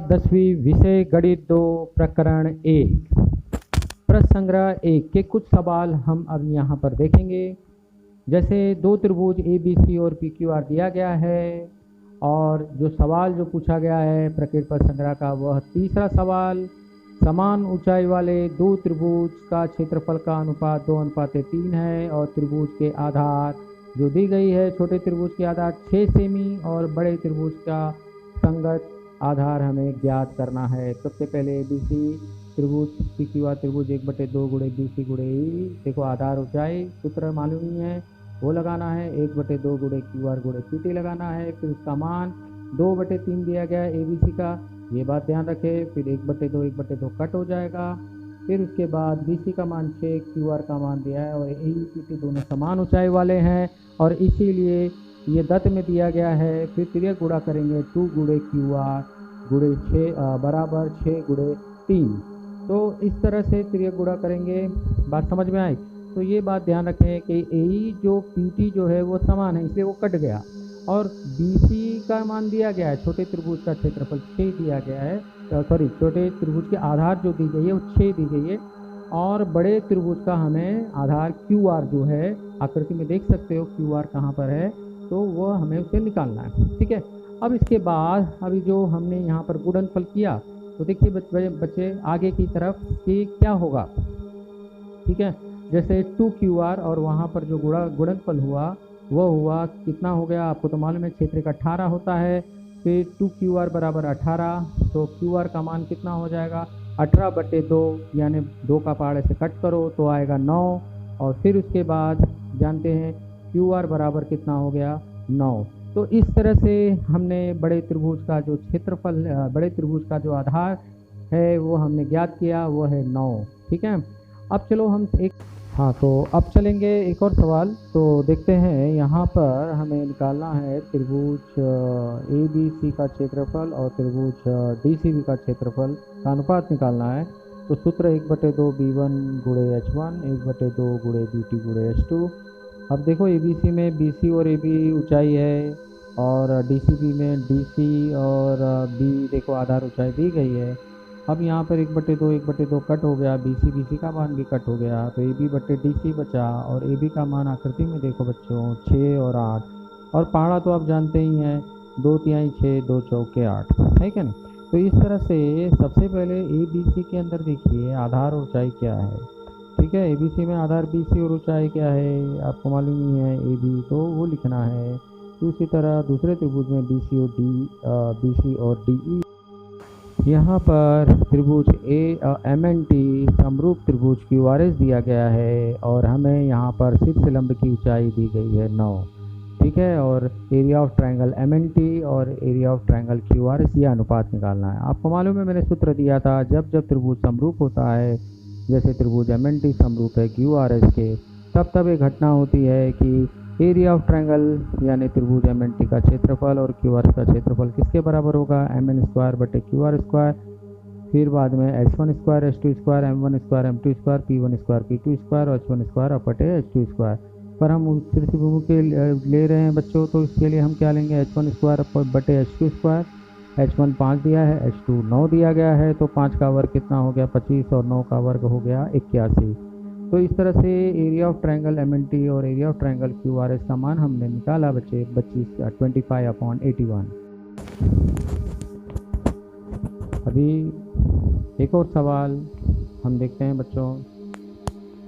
10वीं विषय गणित 2 प्रकरण 1 प्रश्न संग्रह 1 के कुछ सवाल हम अब यहाँ पर देखेंगे। जैसे दो त्रिभुज ABC और PQR दिया गया है और जो सवाल जो पूछा गया है प्रकृत प्रश्न संग्रह का वह तीसरा सवाल, समान ऊंचाई वाले दो त्रिभुज का क्षेत्रफल का अनुपात 2:3 है और त्रिभुज के आधार जो दी गई है, छोटे त्रिभुज के आधार 6 सेमी और बड़े त्रिभुज का संगत आधार हमें ज्ञात करना है। सबसे पहले ABC त्रिभुज PQR त्रिभुज 1/2 गुणे BC गुणे E, देखो आधार ऊंचाई सूत्र मालूम ही है वो लगाना है, 1/2 गुणे QR गुणे PT लगाना है। फिर उसका मान 2/3 दिया गया है ABC का, ये बात ध्यान रखें। फिर 1/2 कट हो जाएगा। फिर उसके बाद BC का मान 6, QR का मान दिया है और AE PT दोनों समान ऊंचाई वाले हैं और इसीलिए ये दत्त में दिया गया है। फिर तिर्यक गुणा करेंगे 2 गुणे QR गुणे 6 बराबर 6 गुणे 3। तो इस तरह से तिर्यक गुणा करेंगे। बात समझ में आई? तो ये बात ध्यान रखें कि AE जो PT जो है वो समान है इसलिए वो कट गया और BC का मान दिया गया है, छोटे त्रिभुज का क्षेत्रफल 6 दिया गया है, सॉरी छोटे त्रिभुज की आधार जो दी गई है वो 6 दी गई है और बड़े त्रिभुज का हमें आधार QR जो है, आकृति में देख सकते हो QR कहाँ पर है, तो वो हमें उसे निकालना है। ठीक है, अब इसके बाद अभी जो हमने यहाँ पर गुणनफल किया तो देखिए बच्चे आगे की तरफ कि क्या होगा। ठीक है, जैसे 2QR और वहाँ पर जो गुणनफल हुआ वह हुआ कितना हो गया, आपको तो मालूम है क्षेत्र का 18 होता है। फिर 2QR बराबर 18, तो QR का मान कितना हो जाएगा 18/2, यानी 2 का पहाड़ से कट करो तो आएगा 9 और फिर उसके बाद जानते हैं QR बराबर कितना हो गया 9। तो इस तरह से हमने बड़े त्रिभुज का जो क्षेत्रफल, बड़े त्रिभुज का जो आधार है वो हमने ज्ञात किया, वो है 9। ठीक है, अब चलो हम तो अब चलेंगे एक और सवाल। तो देखते हैं यहाँ पर हमें निकालना है त्रिभुज ABC का क्षेत्रफल और त्रिभुज DCB का क्षेत्रफल का अनुपात निकालना है। तो सूत्र 1/2 B1 गुणे H1 1/2 गुणे BT गुणे H2। अब देखो ABC में BC और AB ऊंचाई है और DCB में DC और B देखो आधार ऊंचाई दी गई है। अब यहाँ पर 1/2 कट हो गया, BC का मान भी कट हो गया, तो AB/DC बचा और AB का मान आकृति में देखो बच्चों 6 और 8 और पहाड़ा तो आप जानते ही हैं 2 तिहाई 6 2 चौके 8 है क्या नहीं। तो इस तरह से सबसे पहले ABC के अंदर देखिए आधार और ऊंचाई क्या है। ठीक है, ABC में आधार BC और ऊंचाई क्या है आपको मालूम ही है AB, तो वो लिखना है। तो इसी तरह दूसरे त्रिभुज में BC और DE। यहाँ पर त्रिभुज MNT समरूप त्रिभुज QRS दिया गया है और हमें यहाँ पर शीर्ष लंब की ऊंचाई दी गई है 9। ठीक है, और एरिया ऑफ ट्रायंगल MNT और एरिया ऑफ ट्रायंगल QRS ये अनुपात निकालना है। आपको मालूम है मैंने सूत्र दिया था, जब जब त्रिभुज समरूप होता है, जैसे त्रिभुज MNT समरूप है QRS के, तब एक घटना होती है कि एरिया ऑफ ट्रायंगल यानी त्रिभुज MNT का क्षेत्रफल और QRS का क्षेत्रफल किसके बराबर होगा, MN²/QR²। फिर बाद में H1² H2² M1² M2² P1² P2² और H1² पर हम त्रिभुज के ले रहे हैं बच्चों, तो इसके लिए हम क्या लेंगे H1² H1 5 दिया है, H2 9 दिया गया है, तो 5 का वर्ग कितना हो गया 25 और 9 का वर्ग हो गया 81। तो इस तरह से एरिया ऑफ ट्रायंगल MNT और एरिया ऑफ ट्रायंगल QRS का मान हमने निकाला बच्चे 25/81। अभी एक और सवाल हम देखते हैं बच्चों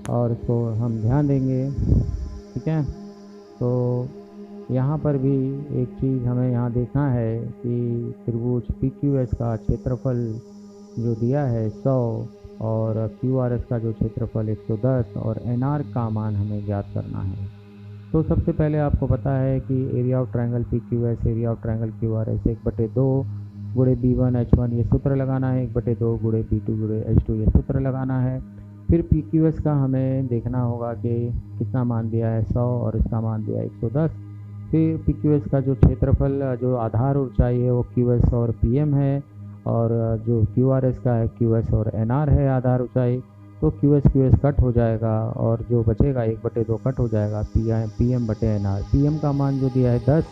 और इसको हम ध्यान देंगे। ठीक है, तो यहाँ पर भी एक चीज़ हमें यहाँ देखना है कि त्रिभुज PQS का क्षेत्रफल जो दिया है 100 और QRS का जो क्षेत्रफल 110 और NR का मान हमें ज्ञात करना है। तो सबसे पहले आपको पता है कि area of triangle PQS area of triangle QRS 1/2 गुणे B1 H1 ये सूत्र लगाना है, 1/2 गुणे B2 गुणे H2 ये सूत्र लगाना है। फिर PQS का हमें देखना होगा कि कितना मान दिया है 100 और इसका मान दिया है 110। फिर PQS का जो क्षेत्रफल जो आधार ऊंचाई है वो QS और PM है और जो QRS का है QS और NR है आधार ऊंचाई, तो QS कट हो जाएगा और जो बचेगा 1/2 कट हो जाएगा PM/NR। PM का मान जो दिया है 10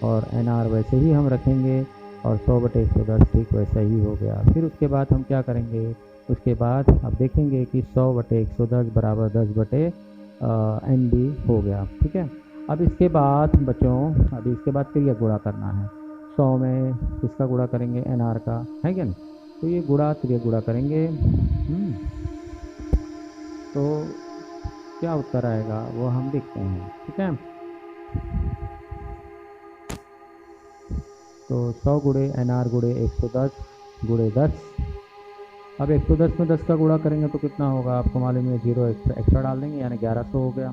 और NR वैसे ही हम रखेंगे और 100/110 ठीक वैसा ही हो गया। फिर उसके बाद हम क्या करेंगे, उसके बाद अब देखेंगे कि 100/110 बराबर 10/NB हो गया। ठीक है, अब इसके बाद बच्चों, अभी इसके बाद फिर यह गुणा करना है। 100 में किसका गुणा करेंगे, NR का, है क्या नहीं। तो ये गुणा, फिर ये गुणा करेंगे। तो क्या उत्तर आएगा वो हम देखते हैं। ठीक है, तो 100 गुणे NR गुणे 110 गुणे 10। अब 110 में 10 का गुणा करेंगे तो कितना होगा, आपको मालूम है, 0 एक्स्ट्रा डाल देंगे यानी 1100 हो गया।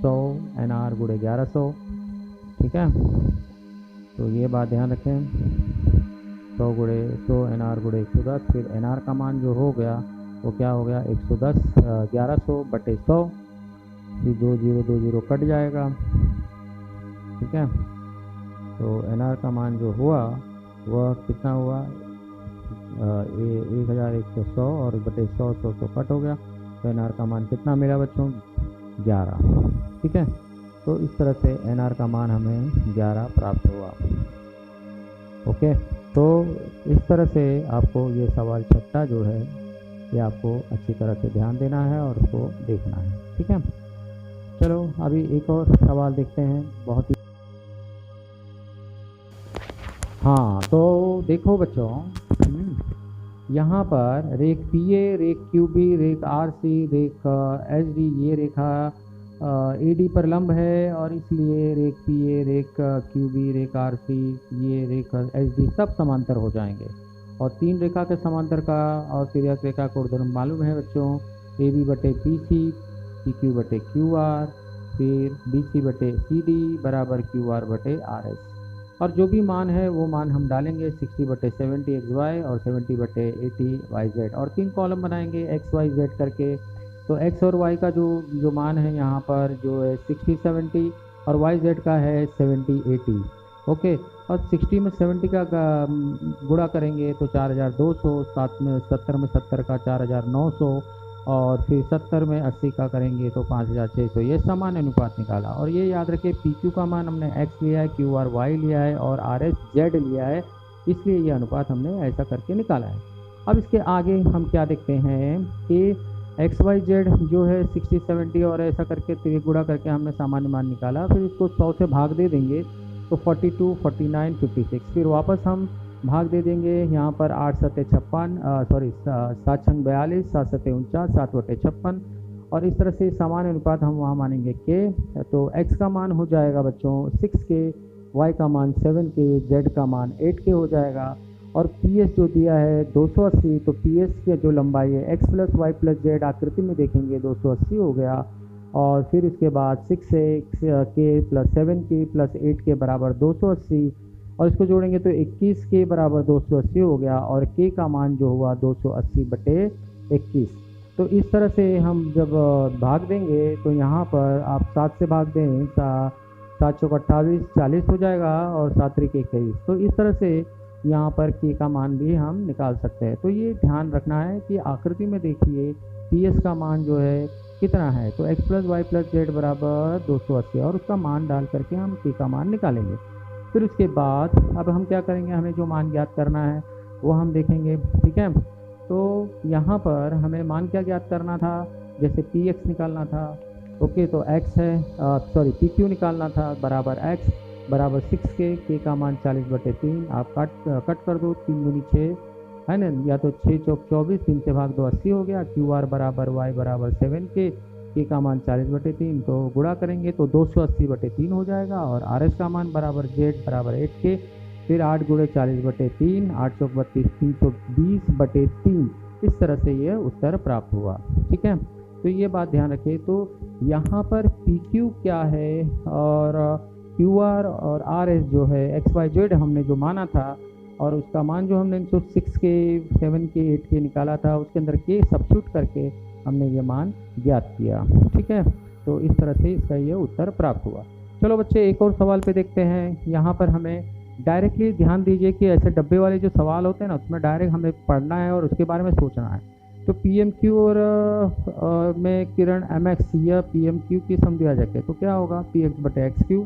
100 NR गुणे 1100। ठीक है, तो ये बात ध्यान रखें, 100 NR गुणे 110। फिर NR का मान जो हो गया वो क्या हो गया, 110 1100/100। फिर 2 0 2 0 कट जाएगा। ठीक है, तो NR का मान जो हुआ वह कितना हुआ, 1100 और बटे 100 कट हो गया। तो NR का मान कितना मिला बच्चों, 11। ठीक है, तो इस तरह से NR का मान हमें 11 प्राप्त हुआ। ओके, तो इस तरह से आपको ये सवाल छठा जो है ये आपको अच्छी तरह से ध्यान देना है और उसको देखना है। ठीक है, चलो अभी एक और सवाल देखते हैं, बहुत ही। हाँ, तो देखो बच्चों, यहाँ पर रेख PA, रेख QB, रेख RC, रेख SD, ये रेखा AD पर लंब है और इसलिए रेख PA, रेख QB, रेख RC, ये रेख SD सब समांतर हो जाएंगे। और 3 रेखा के समांतर का और तिर्यक रेखा को ऊर्ध्वगम मालूम है बच्चों, AB/PC, PQ/QR, फिर BC/CD बराबर QR/RS। और जो भी मान है वो मान हम डालेंगे 60/70 XY और 70/80 YZ, और 3 कॉलम बनाएंगे X Y Z करके। तो X और Y का जो मान है यहाँ पर जो है 60 70 और YZ का है 70 80। ओके, और 60 में 70 का गुणा करेंगे तो 4200, 7 में 70 में 70 का 4900, और फिर 70 में 80 का करेंगे तो 5600। ये समान अनुपात निकाला। और ये याद रखिए, PQ का मान हमने X लिया है, QR Y लिया है और RS Z लिया है, इसलिए ये अनुपात हमने ऐसा करके निकाला है। अब इसके आगे हम क्या देखते हैं कि XYZ जो है 60 70 और ऐसा करके गुणा करके हमने सामान्य मान निकाला। फिर इसको 100 से भाग दे देंगे तो 42 49 56। फिर वापस हम भाग दे देंगे यहाँ पर 8 7 56, सॉरी 7 6 42, 7 7 49, 7/56। और इस तरह से समान अनुपात हम वहाँ मानेंगे के। तो x का मान हो जाएगा बच्चों 6K, y का मान 7K, z का मान 8K हो जाएगा। और PS जो दिया है 280, तो PS की जो लंबाई है x + y + z आकृति में देखेंगे 280 हो गया। और फिर इसके बाद 6K + 7K + 8K बराबर 280, और इसको जोड़ेंगे तो 21K बराबर 280 हो गया। और K का मान जो हुआ 280/21। तो इस तरह से हम जब भाग देंगे तो यहाँ पर आप 7 से भाग दें, 7 चौक 28, 40 हो जाएगा और 7 त्रिक 21। तो इस तरह से यहाँ पर K का मान भी हम निकाल सकते हैं। तो ये ध्यान रखना है कि आकृति में देखिए PS का मान जो है कितना है, तो x + y + z बराबर 280, और उसका मान डाल करके हम K का मान निकालेंगे। फिर उसके बाद अब हम क्या करेंगे, हमें जो मान ज्ञात करना है वो हम देखेंगे। ठीक है, तो यहाँ पर हमें मान क्या ज्ञात करना था, जैसे PX निकालना था। ओके, तो x है, सॉरी PQ निकालना था बराबर x बराबर 6K, K का मान 40/3। आप कट कर दो, 3 दूनी 6 है ना, या तो 6 चौक 24, 3 से भाग दो 80 हो गया। QR बराबर y बराबर 7K, K का मान 40/3, तो गुणा करेंगे तो 280/3 हो जाएगा। और RS का मान बराबर Z बराबर 8K, फिर 8 गुणे 40/3, 8 चौक 32, 320/3। इस तरह से ये उत्तर प्राप्त हुआ। ठीक है, तो ये बात ध्यान रखिए। तो यहाँ पर PQ क्या है और QR और RS जो है XYZ हमने जो माना था, और उसका मान जो हमने 6K 7K 8K निकाला था, उसके अंदर K सब्स्टिट्यूट करके हमने ये मान ज्ञात किया। ठीक है, तो इस तरह से इसका ये उत्तर प्राप्त हुआ। चलो बच्चे एक और सवाल पे देखते हैं। यहाँ पर हमें डायरेक्टली ध्यान दीजिए कि ऐसे डब्बे वाले जो सवाल होते हैं ना, उसमें डायरेक्ट हमें पढ़ना है और उसके बारे में सोचना है। तो PMQ और में किरण MX या PMQ की सम दिया जाए तो क्या होगा, PX/XQ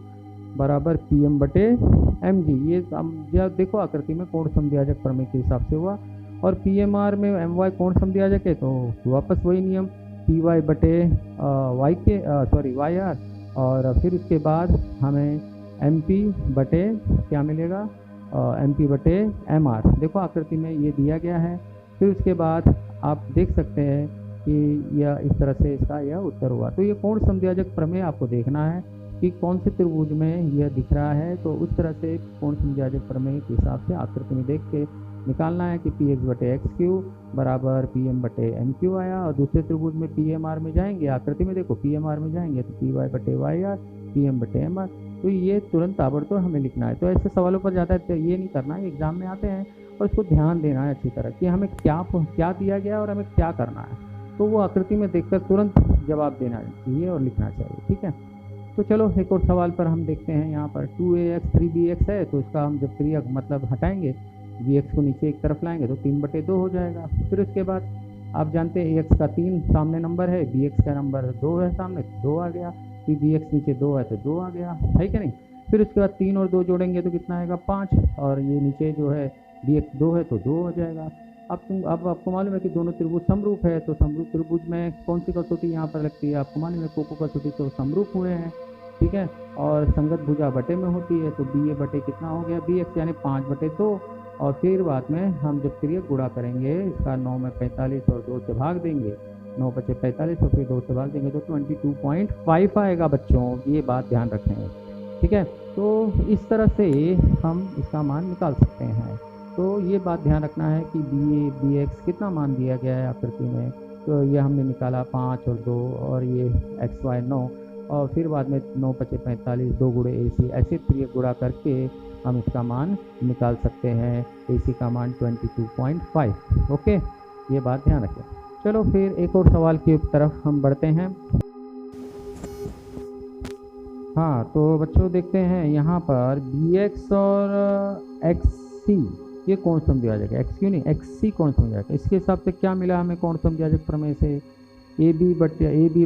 बराबर पी एम बटे एम जी। ये देखो आकृति में कोण समद्विभाजक प्रमेय के हिसाब से हुआ। और पी एम आर में एम वाई कोण समद्विभाजक है तो वापस वही नियम पी वाई बटे वाई के वाई आर। और फिर उसके बाद हमें एम पी बटे क्या मिलेगा, एम पी बटे एम आर। देखो आकृति में ये दिया गया है। फिर उसके बाद आप देख सकते हैं कि यह इस तरह से इसका यह उत्तर हुआ। तो ये कोण समद्विभाजक प्रमेय आपको देखना है कि कौन से त्रिभुज में यह दिख रहा है, तो उस तरह से कोण समद्विभाजक प्रमेय के हिसाब से आकृति में देख के निकालना है कि पी एक्स बटे एक्स क्यू बराबर पी एम बटे एम क्यू आया। और दूसरे त्रिभुज में पी एम आर में जाएंगे, आकृति में देखो पी एम आर में जाएंगे तो पी वाई बटे वाई आर पी एम बटे एम आर। तो ये तुरंत ताबड़तोड़ हमें लिखना है। तो ऐसे सवालों पर ज़्यादा ये नहीं करना है, एग्जाम में आते हैं और इसको ध्यान देना है अच्छी तरह कि हमें क्या दिया गया और हमें क्या करना है। तो वो आकृति में देखकर तुरंत जवाब देना चाहिए और लिखना चाहिए। ठीक है, तो चलो एक और सवाल पर हम देखते हैं। यहाँ पर 2ax 3bx है, तो इसका हम जब 3 मतलब हटाएंगे, bx को नीचे एक तरफ लाएंगे तो 3/2 हो जाएगा। फिर उसके बाद आप जानते हैं ax का 3 सामने नंबर है, bx का नंबर 2 है सामने, 2 आ गया। फिर bx नीचे 2 है तो 2 आ गया, है कि नहीं। फिर उसके बाद 3 और 2 जोड़ेंगे तो कितना आएगा 5, और ये नीचे जो है bx 2 है तो 2 हो जाएगा। अब आपको मालूम है कि दोनों त्रिभुज समरूप है, तो समरूप त्रिभुज में कौन सी कसौटी यहाँ पर लगती है, आपको मालूम है कोको कसौटी, तो समरूप हुए हैं। ठीक है, और संगत भुजा बटे में होती है, तो बी ए बटे कितना हो गया बी एक्स यानी 5/2। और फिर बाद में हम जब तिर्यक गुणा करेंगे इसका 9 में 45 और 2 से भाग देंगे, 9 बचे 45 और फिर 2 से भाग देंगे तो 22.5 आएगा बच्चों, ये बात ध्यान रखेंगे। ठीक है, तो इस तरह से हम इसका मान निकाल सकते हैं। तो ये बात ध्यान रखना है कि बी एक्स कितना मान दिया गया है आकृति में, तो ये हमने निकाला 5 और 2, और ये एक्स वाई 9, और फिर बाद में 9 बचे 45 2 गुणे ए सी, ऐसे तिर्यक गुणा करके हम इसका मान निकाल सकते हैं। ए सी का मान 22.5। ओके, ये बात ध्यान रखें। चलो फिर एक और सवाल की तरफ हम बढ़ते हैं। हाँ, तो बच्चों देखते हैं यहाँ पर बी एक्स और एक्स सी ये कौन समद्विभाजक है, एक्स क्यू नहीं एक्स सी कौन समद्विभाजक है। इसके हिसाब से क्या मिला हमें कौन समद्विभाजक प्रमेय से, ए बी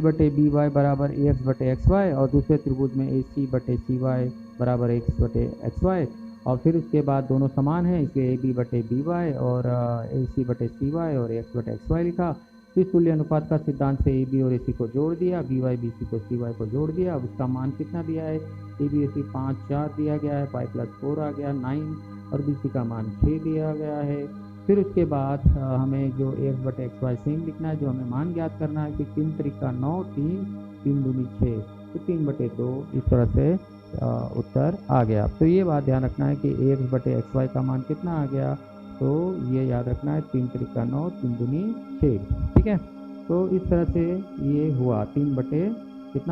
बटे बी वाई बराबर ए एक्स बटे एक्स वाई, और दूसरे त्रिभुज में ए सी बटे सी वाई बराबर एक्स बटे एक्स वाई। और फिर उसके बाद दोनों समान हैं इसलिए ए बी बटे बी वाई और ए सी बटे सी वाई और एक्स बटे एक्स वाई लिखा। फिर तुल्य अनुपात का सिद्धांत से ए बी और ए सी को जोड़ दिया, बी वाई बी सी को सी वाई को जोड़ दिया। अब इसका मान कितना दिया है, ए बी ए सी 5 4 दिया गया है, 5 + 4 आ गया 9, और बी सी का मान 6 दिया गया है। फिर उसके बाद हमें जो एक्स बटे एक्स वाई सेम लिखना है, जो हमें मान ज्ञात करना है कि 3 × 9 3 3 दूनी 6, तो 3/2 इस तरह से उत्तर आ गया। तो ये बात ध्यान रखना है कि एक्स बटे एक्स वाई का मान कितना आ गया, तो ये याद रखना है 3 × 9 3 दूनी 6। ठीक है, तो इस तरह से ये हुआ 3 बटे कितना